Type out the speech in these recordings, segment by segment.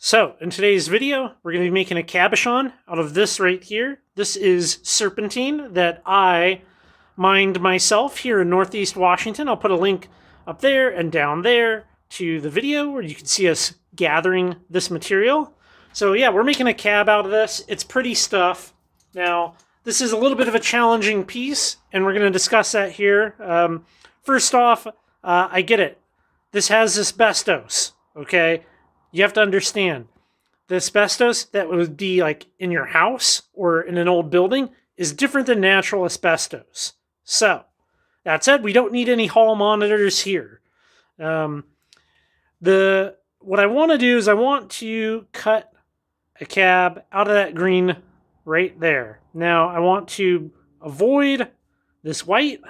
So, in today's video, we're going to be making a cabochon out of this right here. This is serpentine that I mined myself here in Northeast Washington. I'll put a link up there and down there to the video where you can see us gathering this material. So yeah, we're making a cab out of this. It's pretty stuff. Now, this is a little bit of a challenging piece, and we're going to discuss that here. First off, I get it. This has asbestos, okay? You have to understand, the asbestos that would be like in your house or in an old building is different than natural asbestos. So, that said, we don't need any hall monitors here. What I want to do is I want to cut a cab out of that green right there. Now, I want to avoid this white.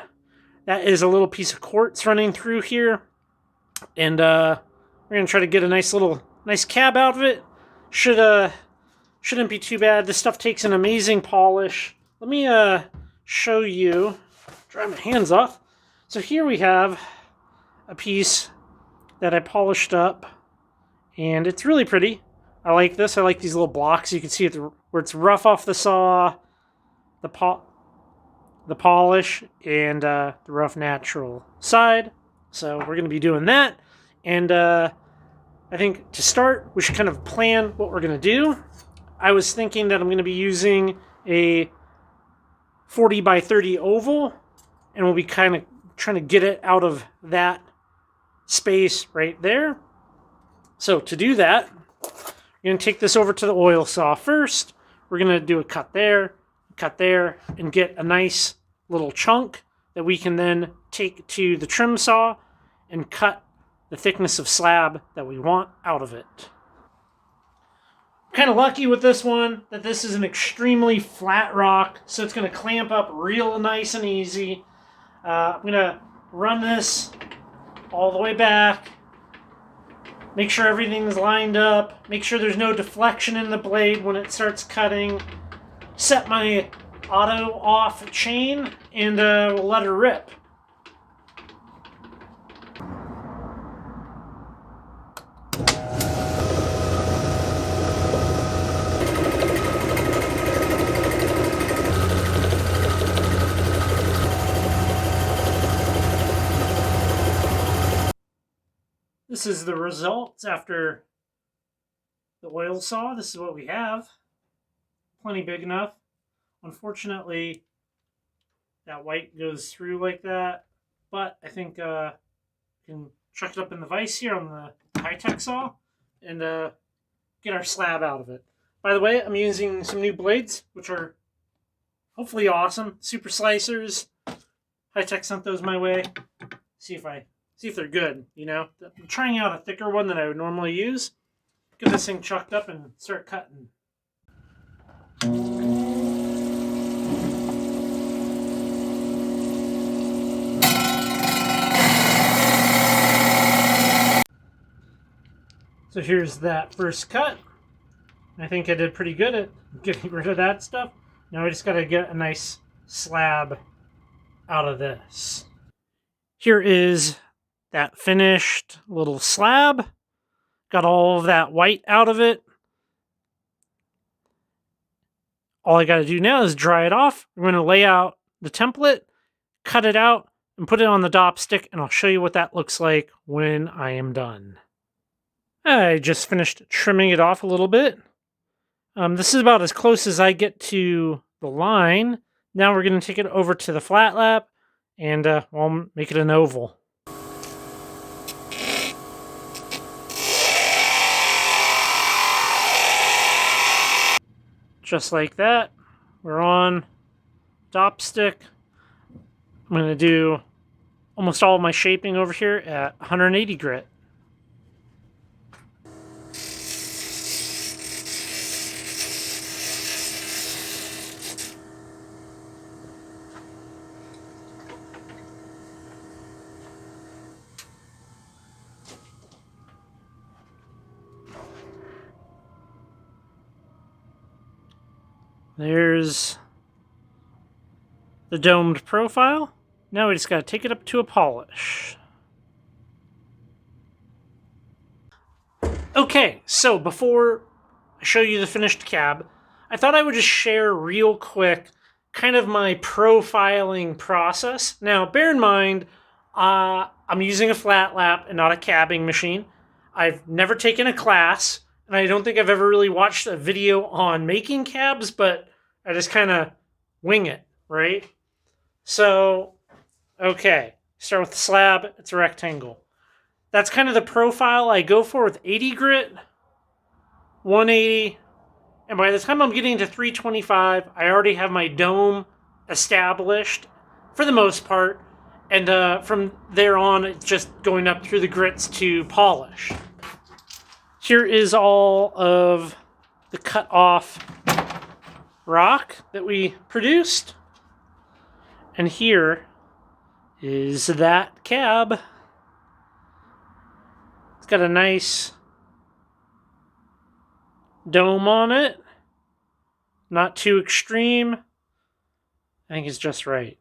That is a little piece of quartz running through here. And we're going to try to get a nice cab out of it. Shouldn't be too bad. This stuff takes an amazing polish. Let me show you. Dry my hands off. So here we have a piece that I polished up, and it's really pretty. I like this. I like these little blocks. You can see it where it's rough off the saw, the polish, and the rough natural side. So we're going to be doing that. And I think to start, we should kind of plan what we're going to do. I was thinking that I'm going to be using a 40 by 30 oval, and we'll be kind of trying to get it out of that space right there. So to do that, we're going to take this over to the oil saw first. We're going to do a cut there, and get a nice little chunk that we can then take to the trim saw and cut the thickness of slab that we want out of it. I'm kind of lucky with this one that this is an extremely flat rock, so it's going to clamp up real nice and easy. I'm going to run this all the way back, make sure everything's lined up, make sure there's no deflection in the blade when it starts cutting, set my auto off chain, and we'll let her rip. This is the results after the oil saw. This is what we have. Plenty big enough. Unfortunately, that white goes through like that, but I think I can chuck it up in the vise here on the high-tech saw and get our slab out of it. By the way, I'm using some new blades, which are hopefully awesome. Super slicers. High-tech sent those my way. See if they're good, you know. I'm trying out a thicker one than I would normally use. Get this thing chucked up and start cutting. So here's that first cut. I think I did pretty good at getting rid of that stuff. Now we just got to get a nice slab out of this. Here is that finished little slab. Got all of that white out of it. All I got to do now is dry it off. I'm going to lay out the template, cut it out, and put it on the dop stick, and I'll show you what that looks like when I am done. I just finished trimming it off a little bit. This is about as close as I get to the line. Now we're going to take it over to the flat lap, and I'll make it an oval. Just like that, we're on dop stick. I'm going to do almost all of my shaping over here at 180 grit. There's the domed profile. Now we just got to take it up to a polish. Okay, so before I show you the finished cab, I thought I would just share real quick kind of my profiling process. Now, bear in mind, I'm using a flat lap and not a cabbing machine. I've never taken a class, and I don't think I've ever really watched a video on making cabs, but I just kind of wing it, right? So, okay, start with the slab. It's a rectangle. That's kind of the profile I go for with 80 grit, 180, and by the time I'm getting to 325, I already have my dome established for the most part, and from there on, it's just going up through the grits to polish. Here is all of the cut off rock that we produced, and here is that cab. It's got a nice dome on it. Not too extreme. I think it's just right.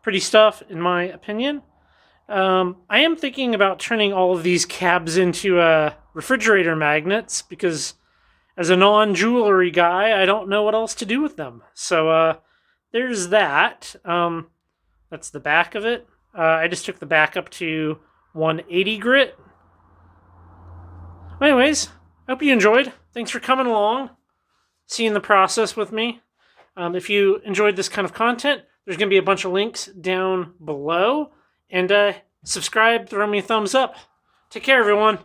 Pretty stuff, in my opinion. I am thinking about turning all of these cabs into refrigerator magnets because as a non-jewelry guy, I don't know what else to do with them. So there's that. That's the back of it. I just took the back up to 180 grit. Anyways, I hope you enjoyed. Thanks for coming along, seeing the process with me. If you enjoyed this kind of content, there's going to be a bunch of links down below. And subscribe, throw me a thumbs up. Take care, everyone.